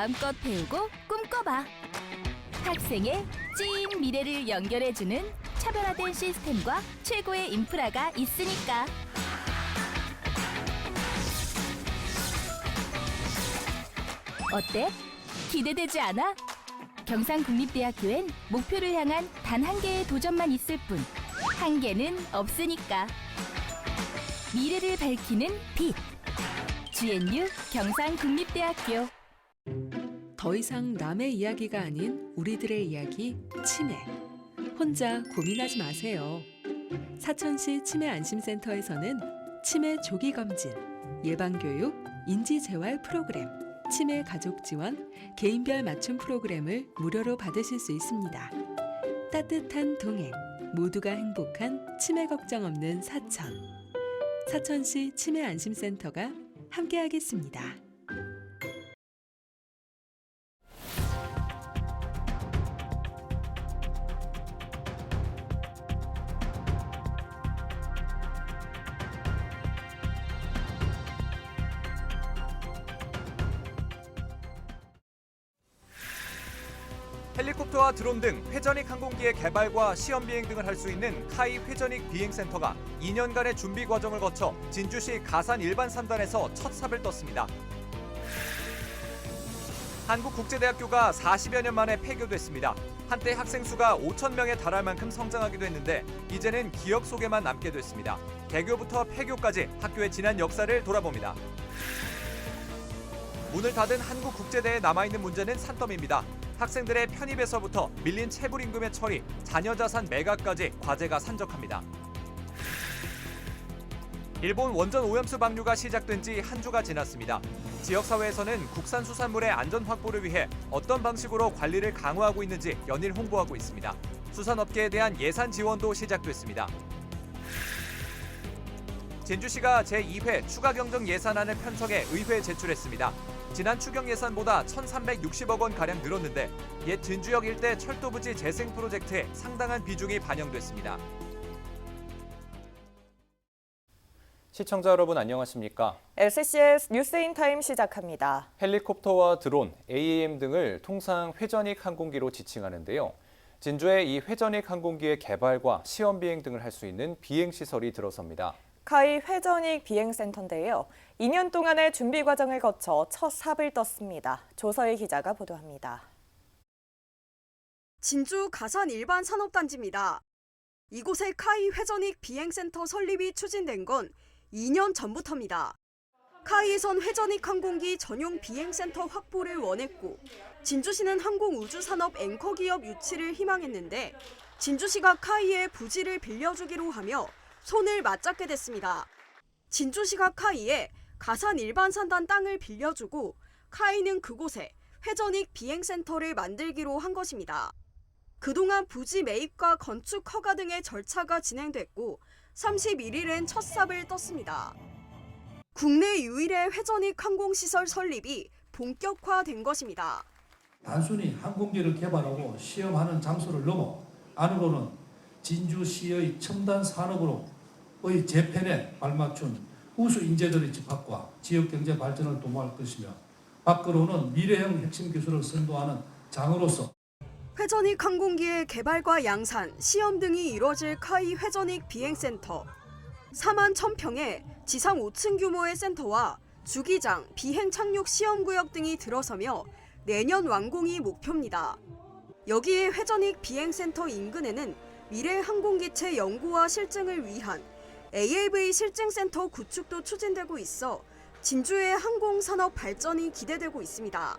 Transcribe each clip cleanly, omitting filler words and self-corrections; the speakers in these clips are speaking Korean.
마음껏 배우고 꿈꿔봐. 학생의 찐 미래를 연결해주는 차별화된 시스템과 최고의 인프라가 있으니까. 어때? 기대되지 않아? 경상국립대학교엔 목표를 향한 단 한 개의 도전만 있을 뿐 한계는 없으니까. 미래를 밝히는 빛. GNU 경상국립대학교. 더 이상 남의 이야기가 아닌 우리들의 이야기, 치매. 혼자 고민하지 마세요. 사천시 치매안심센터에서는 치매 조기 검진, 예방교육, 인지재활 프로그램, 치매 가족 지원, 개인별 맞춤 프로그램을 무료로 받으실 수 있습니다. 따뜻한 동행, 모두가 행복한 치매 걱정 없는 사천. 사천시 치매안심센터가 함께하겠습니다. 헬리콥터와 드론 등 회전익 항공기의 개발과 시험 비행 등을 할 수 있는 카이 회전익 비행센터가 2년간의 준비 과정을 거쳐 진주시 가산 일반 3단에서 첫 삽을 떴습니다. 한국국제대학교가 40여 년 만에 폐교됐습니다. 한때 학생 수가 5천 명에 달할 만큼 성장하기도 했는데 이제는 기억 속에만 남게 됐습니다. 개교부터 폐교까지 학교의 지난 역사를 돌아봅니다. 문을 닫은 한국국제대에 남아있는 문제는 산더미입니다. 학생들의 편입에서부터 밀린 체불 임금의 처리, 자녀 자산 매각까지 과제가 산적합니다. 일본 원전 오염수 방류가 시작된 지 한 주가 지났습니다. 지역사회에서는 국산 수산물의 안전 확보를 위해 어떤 방식으로 관리를 강화하고 있는지 연일 홍보하고 있습니다. 수산업계에 대한 예산 지원도 시작됐습니다. 진주시가 제2회 추가경정 예산안을 편성해 의회에 제출했습니다. 지난 추경 예산보다 1,360억 원가량 늘었는데 옛 진주역 일대 철도부지 재생 프로젝트에 상당한 비중이 반영됐습니다. 시청자 여러분 안녕하십니까? SCS 뉴스인타임 시작합니다. 헬리콥터와 드론, AAM 등을 통상 회전익 항공기로 지칭하는데요. 진주에 이 회전익 항공기의 개발과 시험 비행 등을 할 수 있는 비행시설이 들어섭니다. 카이 회전익 비행센터인데요. 2년 동안의 준비 과정을 거쳐 첫 삽을 떴습니다. 조서희 기자가 보도합니다. 진주 가산 일반 산업단지입니다. 이곳의 카이 회전익 비행센터 설립이 추진된 건 2년 전부터입니다. 카이에선 회전익 항공기 전용 비행센터 확보를 원했고 진주시는 항공우주산업 앵커기업 유치를 희망했는데 진주시가 카이에 부지를 빌려주기로 하며 손을 맞잡게 됐습니다. 진주시가 카이에 가산 일반 산단 땅을 빌려주고 카이는 그곳에 회전익 비행센터를 만들기로 한 것입니다. 그동안 부지 매입과 건축 허가 등의 절차가 진행됐고 31일엔 첫 삽을 떴습니다. 국내 유일의 회전익 항공시설 설립이 본격화된 것입니다. 단순히 항공기를 개발하고 시험하는 장소를 넘어 안으로는 진주시의 첨단 산업으로의 재편에 발맞춘 우수 인재들의 집합과 지역 경제 발전을 도모할 것이며 밖으로는 미래형 핵심 기술을 선도하는 장으로서 회전익 항공기의 개발과 양산, 시험 등이 이뤄질 카이 회전익 비행센터. 4만 1,000평의 지상 5층 규모의 센터와 주기장, 비행 착륙 시험구역 등이 들어서며 내년 완공이 목표입니다. 여기에 회전익 비행센터 인근에는 미래 항공기체 연구와 실증을 위한 AAV 실증센터 구축도 추진되고 있어 진주의 항공산업 발전이 기대되고 있습니다.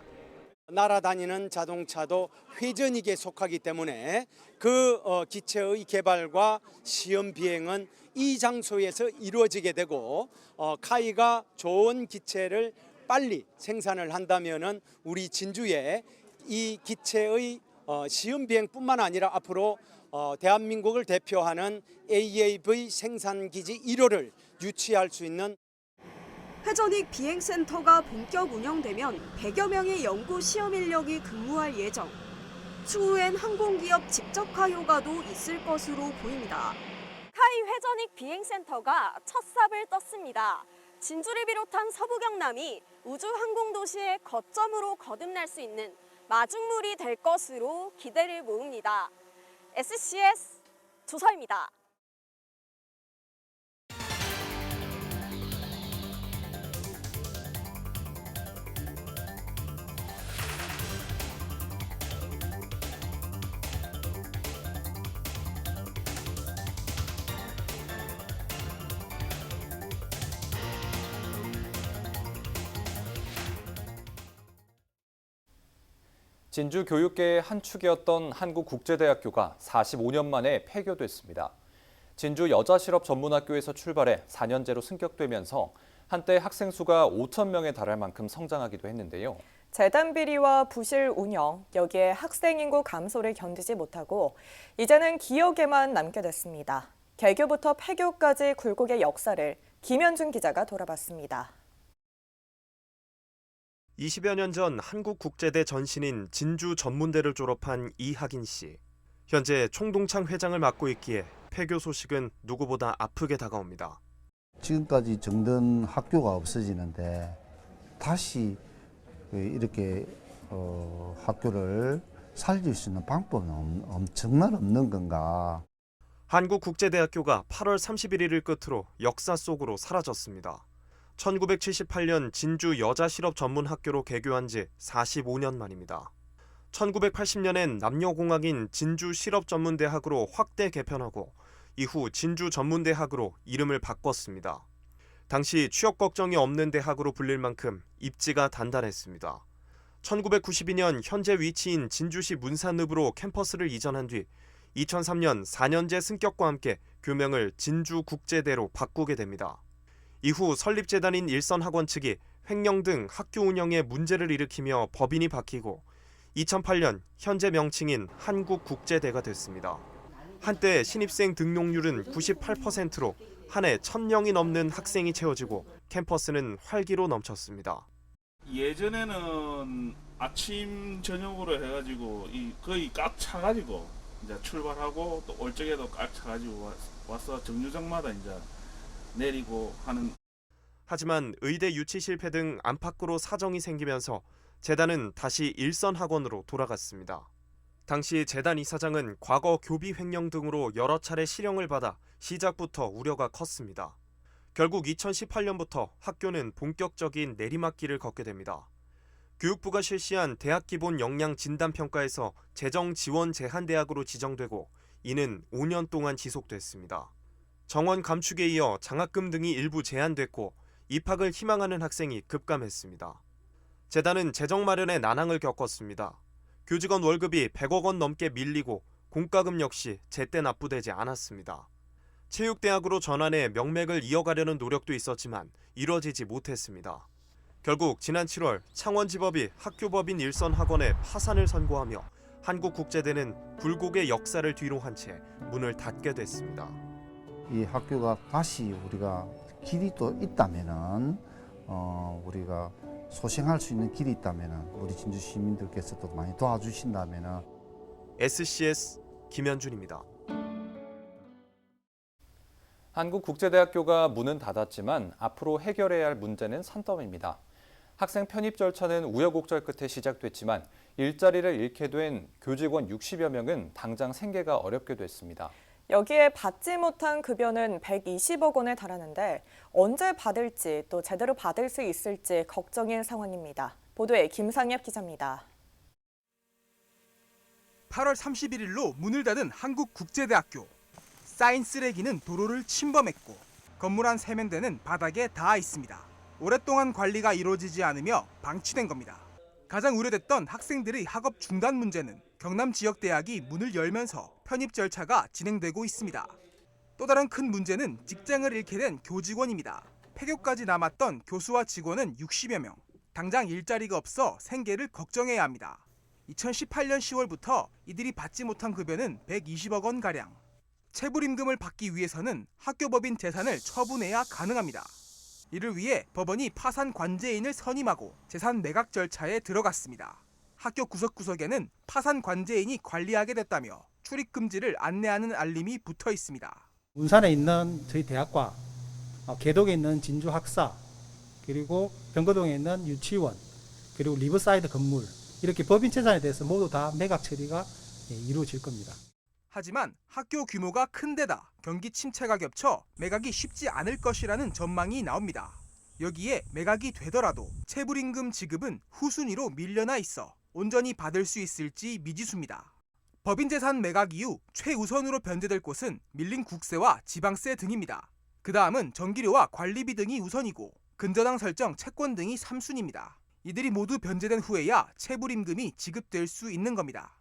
날아다니는 자동차도 회전익에 속하기 때문에 그 기체의 개발과 시험 비행은 이 장소에서 이루어지게 되고 카이가 좋은 기체를 빨리 생산을 한다면은 우리 진주에 이 기체의 시험 비행뿐만 아니라 앞으로 대한민국을 대표하는 AAV 생산기지 1호를 유치할 수 있는 회전익 비행센터가 본격 운영되면 100여 명의 연구 시험 인력이 근무할 예정. 추후엔 항공기업 직접화 효과도 있을 것으로 보입니다. 카이 회전익 비행센터가 첫 삽을 떴습니다. 진주를 비롯한 서부 경남이 우주 항공 도시의 거점으로 거듭날 수 있는 마중물이 될 것으로 기대를 모읍니다. SCS 조서입니다. 진주 교육계의 한 축이었던 한국국제대학교가 45년 만에 폐교됐습니다. 진주 여자실업전문학교에서 출발해 4년제로 승격되면서 한때 학생 수가 5천 명에 달할 만큼 성장하기도 했는데요. 재단 비리와 부실 운영, 여기에 학생 인구 감소를 견디지 못하고 이제는 기억에만 남게 됐습니다. 개교부터 폐교까지 굴곡의 역사를 김현준 기자가 돌아봤습니다. 20여 년 전 한국국제대 전신인 진주 전문대를 졸업한 이학인 씨. 현재 총동창 회장을 맡고 있기에 폐교 소식은 누구보다 아프게 다가옵니다. 지금까지 정든 학교가 없어지는데 다시 이렇게 학교를 살릴 수 있는 방법은 정말 없는 건가. 한국국제대학교가 8월 31일을 끝으로 역사 속으로 사라졌습니다. 1978년 진주 여자실업전문학교로 개교한 지 45년 만입니다. 1980년엔 남녀공학인 진주실업전문대학으로 확대 개편하고 이후 진주전문대학으로 이름을 바꿨습니다. 당시 취업 걱정이 없는 대학으로 불릴 만큼 입지가 단단했습니다. 1992년 현재 위치인 진주시 문산읍으로 캠퍼스를 이전한 뒤 2003년 4년제 승격과 함께 교명을 진주국제대로 바꾸게 됩니다. 이후 설립재단인 일선학원 측이 횡령 등 학교 운영에 문제를 일으키며 법인이 바뀌고 2008년 현재 명칭인 한국국제대가 됐습니다. 한때 신입생 등록률은 98%로 한 해 1,000명이 넘는 학생이 채워지고 캠퍼스는 활기로 넘쳤습니다. 예전에는 아침 저녁으로 해가지고 거의 꽉 차가지고 이제 출발하고 또 올 적에도 꽉 차가지고 와서 정류장마다 이제 내리고 하는. 하지만 의대 유치 실패 등 안팎으로 사정이 생기면서 재단은 다시 일선학원으로 돌아갔습니다. 당시 재단 이사장은 과거 교비 횡령 등으로 여러 차례 실형을 받아 시작부터 우려가 컸습니다. 결국 2018년부터 학교는 본격적인 내리막길을 걷게 됩니다. 교육부가 실시한 대학 기본 역량 진단 평가에서 재정 지원 제한대학으로 지정되고 이는 5년 동안 지속됐습니다. 정원 감축에 이어 장학금 등이 일부 제한됐고 입학을 희망하는 학생이 급감했습니다. 재단은 재정 마련에 난항을 겪었습니다. 교직원 월급이 100억 원 넘게 밀리고 공과금 역시 제때 납부되지 않았습니다. 체육대학으로 전환해 명맥을 이어가려는 노력도 있었지만 이뤄지지 못했습니다. 결국 지난 7월 창원지법이 학교법인 일선학원의 파산을 선고하며 한국국제대는 굴곡의 역사를 뒤로 한 채 문을 닫게 됐습니다. 이 학교가 다시 우리가 길이 또 있다면은 우리가 소생할 수 있는 길이 있다면은 우리 진주 시민들께서도 많이 도와주신다면은. SCS 김현준입니다. 한국국제대학교가 문은 닫았지만 앞으로 해결해야 할 문제는 산더미입니다. 학생 편입 절차는 우여곡절 끝에 시작됐지만 일자리를 잃게 된 교직원 60여 명은 당장 생계가 어렵게 됐습니다. 여기에 받지 못한 급여는 120억 원에 달하는데 언제 받을지 또 제대로 받을 수 있을지 걱정인 상황입니다. 보도에 김상엽 기자입니다. 8월 31일로 문을 닫은 한국국제대학교. 쌓인 쓰레기는 도로를 침범했고 건물 안 세면대는 바닥에 닿아 있습니다. 오랫동안 관리가 이루어지지 않으며 방치된 겁니다. 가장 우려됐던 학생들의 학업 중단 문제는 경남 지역 대학이 문을 열면서 편입 절차가 진행되고 있습니다. 또 다른 큰 문제는 직장을 잃게 된 교직원입니다. 폐교까지 남았던 교수와 직원은 60여 명. 당장 일자리가 없어 생계를 걱정해야 합니다. 2018년 10월부터 이들이 받지 못한 급여는 120억 원가량. 체불임금을 받기 위해서는 학교법인 재산을 처분해야 가능합니다. 이를 위해 법원이 파산 관제인을 선임하고 재산 매각 절차에 들어갔습니다. 학교 구석구석에는 파산 관제인이 관리하게 됐다며 출입 금지를 안내하는 알림이 붙어 있습니다. 운산에 있는 저희 대학과 개덕에 있는 진주 학사 그리고 병거동에 있는 유치원, 그리고 리버사이드 건물, 이렇게 법인 재산에 대해서 모두 다 매각 처리가 이루어질 겁니다. 하지만 학교 규모가 큰 데다 경기 침체가 겹쳐 매각이 쉽지 않을 것이라는 전망이 나옵니다. 여기에 매각이 되더라도 체불임금 지급은 후순위로 밀려나 있어 온전히 받을 수 있을지 미지수입니다. 법인재산 매각 이후 최우선으로 변제될 곳은 밀린 국세와 지방세 등입니다. 그 다음은 전기료와 관리비 등이 우선이고 근저당 설정, 채권 등이 3순위입니다. 이들이 모두 변제된 후에야 체불임금이 지급될 수 있는 겁니다.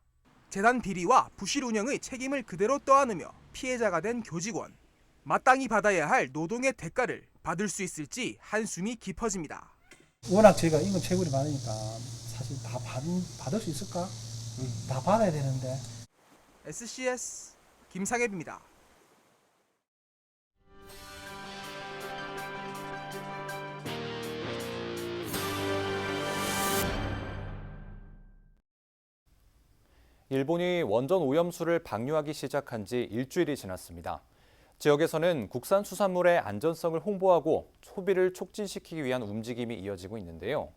재단 비리와 부실 운영의 책임을 그대로 떠안으며 피해자가 된 교직원, 마땅히 받아야 할 노동의 대가를 받을 수 있을지 한숨이 깊어집니다. 워낙 저희가 임금 체불이 많으니까 사실 다 받을 수 있을까? 다 받아야 되는데. SCS 김상엽입니다. 일본이 원전 오염수를 방류하기 시작한 지 일주일이 지났습니다. 지역에서는 국산 수산물의 안전성을 홍보하고 소비를 촉진시키기 위한 움직임이 이어지고 있는데요.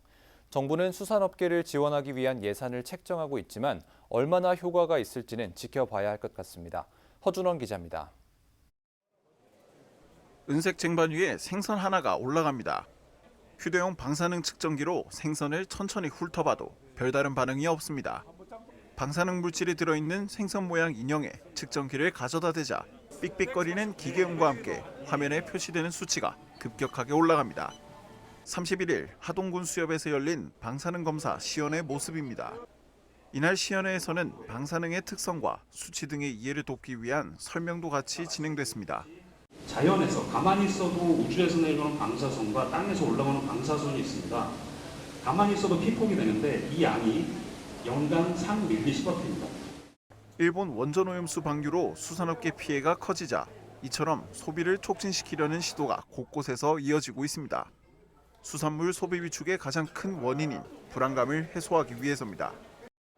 정부는 수산업계를 지원하기 위한 예산을 책정하고 있지만 얼마나 효과가 있을지는 지켜봐야 할 것 같습니다. 허준원 기자입니다. 은색 쟁반 위에 생선 하나가 올라갑니다. 휴대용 방사능 측정기로 생선을 천천히 훑어봐도 별다른 반응이 없습니다. 방사능 물질이 들어있는 생선 모양 인형에 측정기를 가져다 대자 삑삑거리는 기계음과 함께 화면에 표시되는 수치가 급격하게 올라갑니다. 31일 하동군 수협에서 열린 방사능 검사 시연의 모습입니다. 이날 시연회에서는 방사능의 특성과 수치 등의 이해를 돕기 위한 설명도 같이 진행됐습니다. 자연에서 가만히 있어도 우주에서 내려오는 방사선과 땅에서 올라오는 방사선이 있습니다. 가만히 있어도 피폭이 되는데 이 양이 연간 3mS입니다. 일본 원전 오염수 방류로 수산업계 피해가 커지자 이처럼 소비를 촉진시키려는 시도가 곳곳에서 이어지고 있습니다. 수산물 소비 위축의 가장 큰 원인인 불안감을 해소하기 위해서입니다.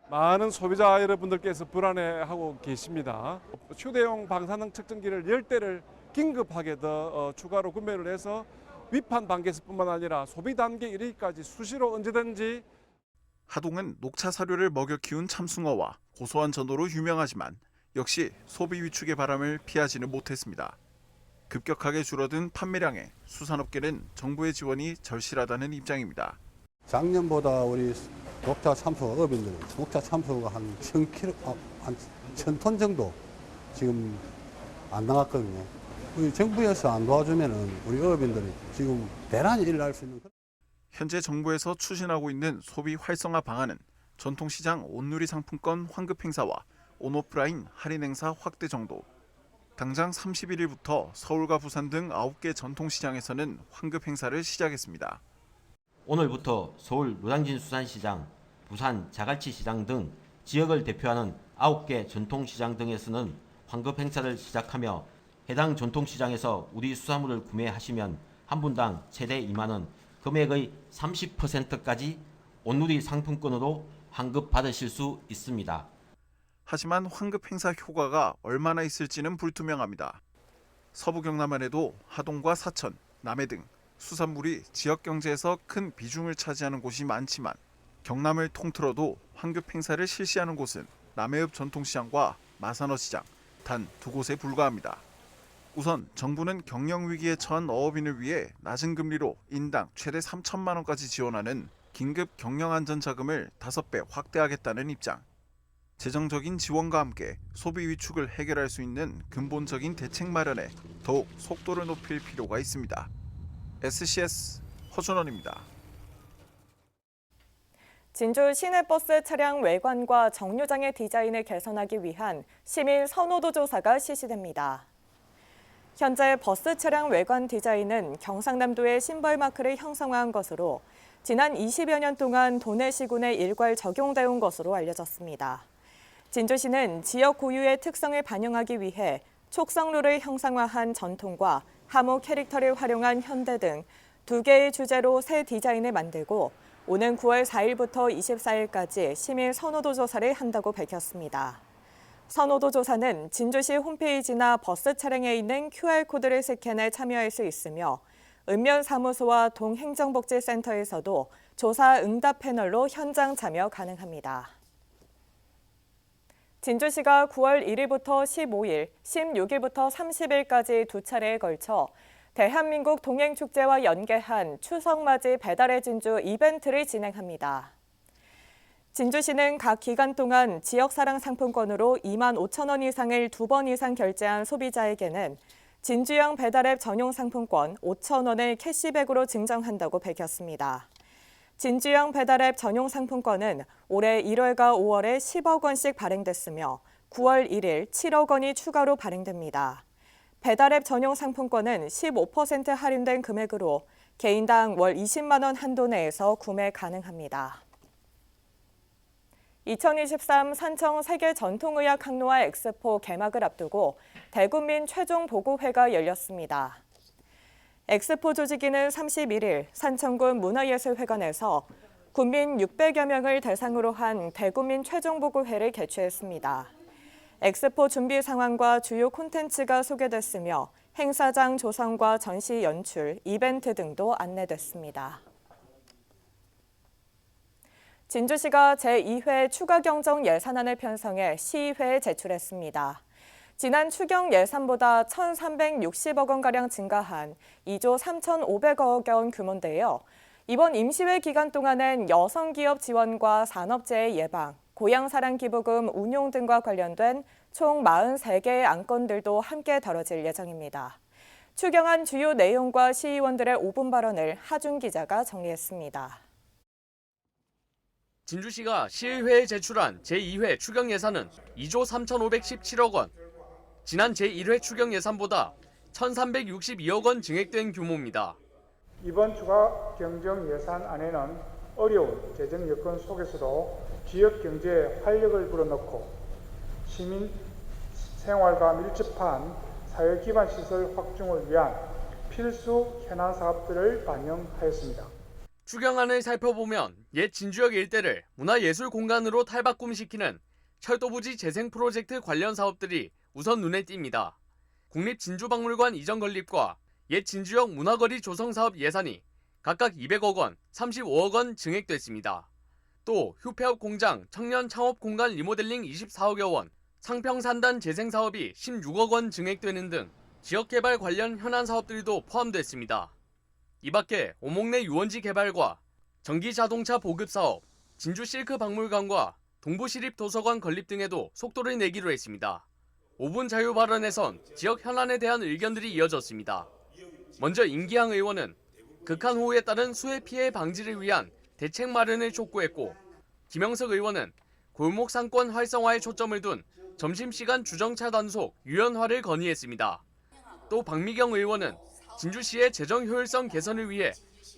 많은 소비자 여러분들께서 불안해하고 계십니다. 휴대용 방사능 측정기를 10대를 긴급하게 더 추가로 구매를 해서 위판 단계에서뿐만 아니라 소비 단계 이르기까지 수시로 언제든지. 하동은 녹차 사료를 먹여 키운 참숭어와 고소한 전어로 유명하지만 역시 소비 위축의 바람을 피하지는 못했습니다. 급격하게 줄어든 판매량에 수산업계는 정부의 지원이 절실하다는 입장입니다. 작년보다 우리 녹차 참수어 어민들은 녹차 참수어가 한 1,000톤 정도 지금 안 나갔거든요. 우리 정부에서 안 도와주면은 우리 어민들이 지금 대란히 일을 할 수 있는. 현재 정부에서 추진하고 있는 소비 활성화 방안은 전통시장 온누리 상품권 환급 행사와 온오프라인 할인 행사 확대 정도. 당장 31일부터 서울과 부산 등 9개 전통시장에서는 환급 행사를 시작했습니다. 오늘부터 서울 노량진 수산시장, 부산 자갈치시장 등 지역을 대표하는 9개 전통시장 등에서는 환급 행사를 시작하며 해당 전통시장에서 우리 수산물을 구매하시면 한 분당 최대 2만 원, 금액의 30%까지 온누리 상품권으로 환급 받으실 수 있습니다. 하지만 환급 행사 효과가 얼마나 있을지는 불투명합니다. 서부 경남만 해도 하동과 사천, 남해 등 수산물이 지역 경제에서 큰 비중을 차지하는 곳이 많지만 경남을 통틀어도 환급 행사를 실시하는 곳은 남해읍 전통시장과 마산어시장 단 2곳에 불과합니다. 우선 정부는 경영 위기에 처한 어업인을 위해 낮은 금리로 인당 최대 3천만 원까지 지원하는 긴급 경영안전자금을 5배 확대하겠다는 입장. 재정적인 지원과 함께 소비 위축을 해결할 수 있는 근본적인 대책 마련에 더욱 속도를 높일 필요가 있습니다. SCS 허준원입니다. 진주 시내버스 차량 외관과 정류장의 디자인을 개선하기 위한 시민 선호도 조사가 실시됩니다. 현재 버스 차량 외관 디자인은 경상남도의 심벌마크를 형성화한 것으로 지난 20여 년 동안 도내시군에 일괄 적용돼 온 것으로 알려졌습니다. 진주시는 지역 고유의 특성을 반영하기 위해 촉성루를 형상화한 전통과 하모 캐릭터를 활용한 현대 등 2개의 주제로 새 디자인을 만들고 오는 9월 4일부터 24일까지 시민 선호도 조사를 한다고 밝혔습니다. 선호도 조사는 진주시 홈페이지나 버스 차량에 있는 QR코드를 스캔해 참여할 수 있으며 읍면사무소와 동행정복지센터에서도 조사 응답 패널로 현장 참여 가능합니다. 진주시가 9월 1일부터 15일, 16일부터 30일까지 두 차례에 걸쳐 대한민국 동행축제와 연계한 추석맞이 배달의 진주 이벤트를 진행합니다. 진주시는 각 기간 동안 지역사랑 상품권으로 2만 5천 원 이상을 2번 이상 결제한 소비자에게는 진주형 배달앱 전용 상품권 5천 원을 캐시백으로 증정한다고 밝혔습니다. 진주형 배달앱 전용 상품권은 올해 1월과 5월에 10억 원씩 발행됐으며 9월 1일 7억 원이 추가로 발행됩니다. 배달앱 전용 상품권은 15% 할인된 금액으로 개인당 월 20만 원 한도 내에서 구매 가능합니다. 2023 산청 세계전통의학 항로화 엑스포 개막을 앞두고 대국민 최종보고회가 열렸습니다. 엑스포 조직위는 31일 산청군 문화예술회관에서 군민 600여 명을 대상으로 한 대국민 최종보고회를 개최했습니다. 엑스포 준비 상황과 주요 콘텐츠가 소개됐으며 행사장 조성과 전시 연출, 이벤트 등도 안내됐습니다. 진주시가 제2회 추가경정 예산안을 편성해 시의회에 제출했습니다. 지난 추경 예산보다 1,360억 원가량 증가한 2조 3,500억 원 규모인데요. 이번 임시회 기간 동안엔 여성기업 지원과 산업재해 예방, 고향사랑기부금 운용 등과 관련된 총 43개의 안건들도 함께 다뤄질 예정입니다. 추경안 주요 내용과 시의원들의 5분 발언을 하준 기자가 정리했습니다. 진주시가 시의회에 제출한 제2회 추경 예산은 2조 3,517억 원, 지난 제1회 추경 예산보다 1,362억 원 증액된 규모입니다. 이번 추가 경정 예산안에는 어려운 재정 여건 속에서도 지역 경제에 활력을 불어넣고 시민 생활과 밀접한 사회 기반 시설 확충을 위한 필수 현안 사업들을 반영하였습니다. 추경안을 살펴보면 옛 진주역 일대를 문화예술 공간으로 탈바꿈시키는 철도부지 재생 프로젝트 관련 사업들이 우선 눈에 띕니다. 국립진주박물관 이전 건립과 옛 진주역 문화거리 조성 사업 예산이 각각 200억 원, 35억 원 증액됐습니다. 또 휴폐업 공장 청년 창업 공간 리모델링 24억여 원, 상평산단 재생 사업이 16억 원 증액되는 등 지역개발 관련 현안 사업들도 포함됐습니다. 이 밖에 오목내 유원지 개발과 전기자동차 보급 사업, 진주 실크 박물관과 동부시립도서관 건립 등에도 속도를 내기로 했습니다. 5분 자유 발언에선 지역 현안에 대한 의견들이 이어졌습니다. 먼저 임기항 의원은 극한호우에 따른 수해 피해 방지를 위한 대책 마련을 촉구했고, 김영석 의원은 골목 상권 활성화에 초점을 둔 점심시간 주정차 단속 유연화를 건의했습니다. 또 박미경 의원은 진주시의 재정 효율성 개선을 위해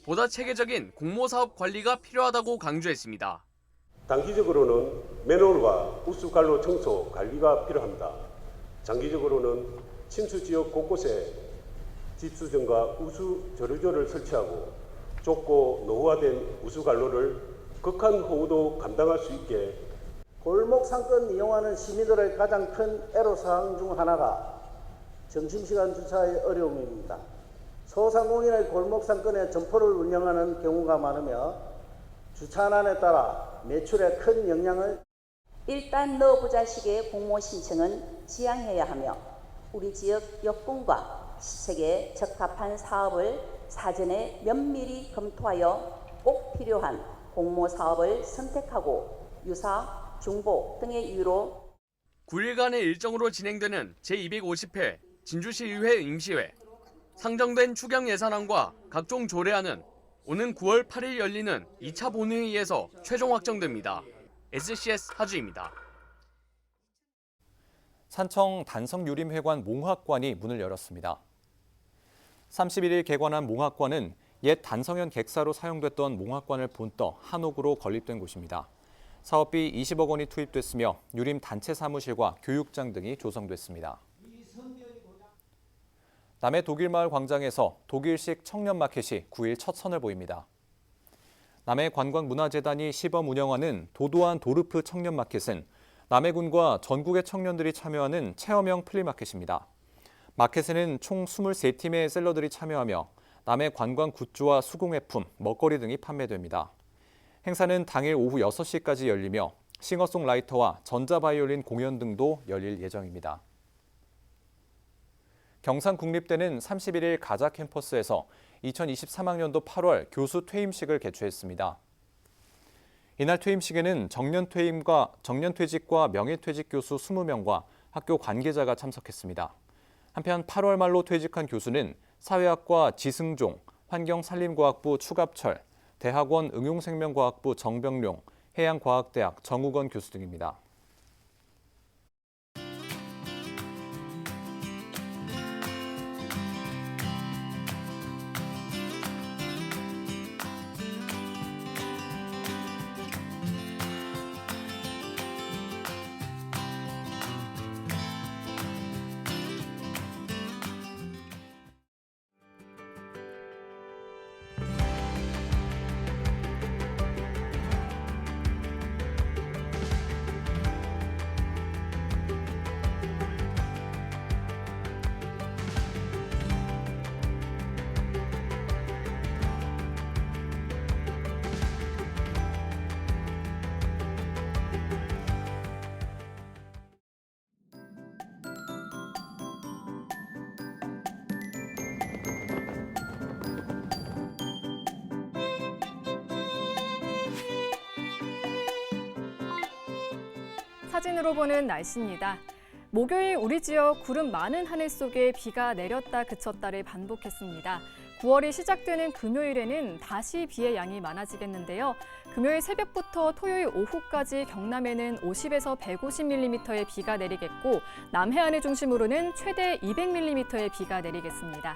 보다 체계적인 공모사업 관리가 필요하다고 강조했습니다. 단기적으로는 맨홀과 우수관로 청소 관리가 필요합니다. 장기적으로는 침수 지역 곳곳에 집수정과 우수 저류조를 설치하고 좁고 노후화된 우수관로를 극한호우도 감당할 수 있게 골목 상권 이용하는 시민들의 가장 큰 애로사항 중 하나가 점심시간 주차의 어려움입니다. 소상공인의 골목 상권에 점포를 운영하는 경우가 많으며 주차난에 따라 매출에 큰 영향을 일단 넣어보자 식의 공모 신청은 지양해야 하며 우리 지역 여건과 시책에 적합한 사업을 사전에 면밀히 검토하여 꼭 필요한 공모 사업을 선택하고 유사, 중복 등의 이유로 9일간의 일정으로 진행되는 제250회 진주시의회 임시회. 상정된 추경 예산안과 각종 조례안은 오는 9월 8일 열리는 2차 본회의에서 최종 확정됩니다. SCS 하주입니다. 산청 단성유림회관 몽학관이 문을 열었습니다. 31일 개관한 몽학관은 옛 단성현 객사로 사용됐던 몽학관을 본떠 한옥으로 건립된 곳입니다. 사업비 20억 원이 투입됐으며 유림 단체 사무실과 교육장 등이 조성됐습니다. 남해 독일마을 광장에서 독일식 청년마켓이 9일 첫 선을 보입니다. 남해 관광문화재단이 시범 운영하는 도도한 도르프 청년마켓은 남해군과 전국의 청년들이 참여하는 체험형 플리마켓입니다. 마켓에는 총 23팀의 셀러들이 참여하며 남해 관광 굿즈와 수공예품, 먹거리 등이 판매됩니다. 행사는 당일 오후 6시까지 열리며 싱어송라이터와 전자바이올린 공연 등도 열릴 예정입니다. 경상국립대는 31일 가자 캠퍼스에서 2023학년도 8월 교수 퇴임식을 개최했습니다. 이날 퇴임식에는 정년퇴직과 명예퇴직 교수 20명과 학교 관계자가 참석했습니다. 한편 8월 말로 퇴직한 교수는 사회학과 지승종, 환경산림과학부 추갑철, 대학원 응용생명과학부 정병룡, 해양과학대학 정우건 교수 등입니다. 사진으로 보는 날씨입니다. 목요일 우리 지역 구름 많은 하늘 속에 비가 내렸다 그쳤다를 반복했습니다. 9월이 시작되는 금요일에는 다시 비의 양이 많아지겠는데요. 금요일 새벽부터 토요일 오후까지 경남에는 50에서 150mm의 비가 내리겠고 남해안을 중심으로는 최대 200mm의 비가 내리겠습니다.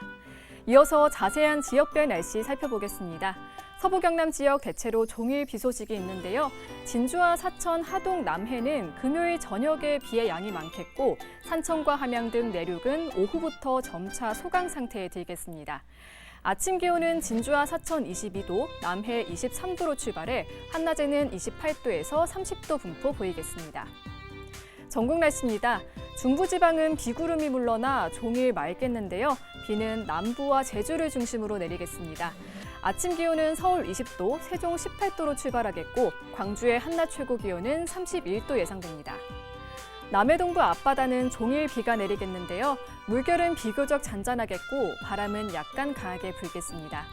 이어서 자세한 지역별 날씨 살펴보겠습니다. 서부 경남 지역 대체로 종일 비 소식이 있는데요. 진주와 사천, 하동, 남해는 금요일 저녁에 비의 양이 많겠고 산청과 함양 등 내륙은 오후부터 점차 소강 상태에 들겠습니다. 아침 기온은 진주와 사천 22도, 남해 23도로 출발해 한낮에는 28도에서 30도 분포 보이겠습니다. 전국 날씨입니다. 중부지방은 비구름이 물러나 종일 맑겠는데요. 비는 남부와 제주를 중심으로 내리겠습니다. 아침 기온은 서울 20도, 세종 18도로 출발하겠고 광주의 한낮 최고 기온은 31도 예상됩니다. 남해 동부 앞바다는 종일 비가 내리겠는데요. 물결은 비교적 잔잔하겠고 바람은 약간 강하게 불겠습니다.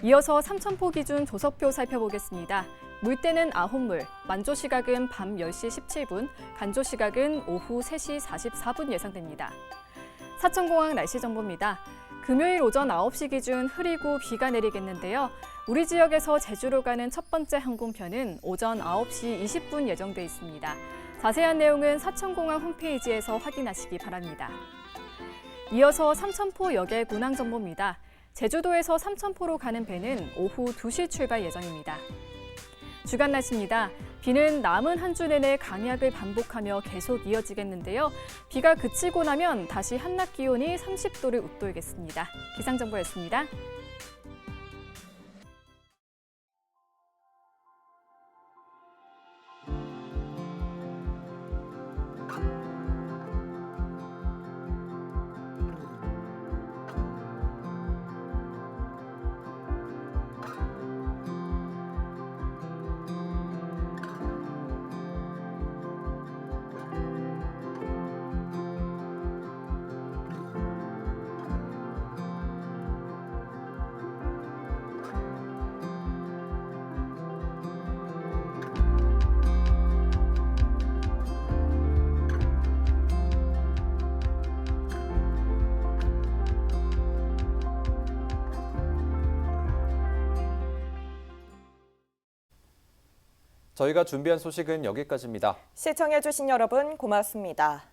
이어서 삼천포 기준 조석표 살펴보겠습니다. 물때는 9물, 만조 시각은 밤 10시 17분, 간조 시각은 오후 3시 44분 예상됩니다. 사천공항 날씨 정보입니다. 금요일 오전 9시 기준 흐리고 비가 내리겠는데요. 우리 지역에서 제주로 가는 첫 번째 항공편은 오전 9시 20분 예정돼 있습니다. 자세한 내용은 사천공항 홈페이지에서 확인하시기 바랍니다. 이어서 삼천포 역의 운항 정보입니다. 제주도에서 삼천포로 가는 배는 오후 2시 출발 예정입니다. 주간 날씨입니다. 비는 남은 한 주 내내 강약을 반복하며 계속 이어지겠는데요. 비가 그치고 나면 다시 한낮 기온이 30도를 웃돌겠습니다. 기상정보였습니다. 저희가 준비한 소식은 여기까지입니다. 시청해주신 여러분 고맙습니다.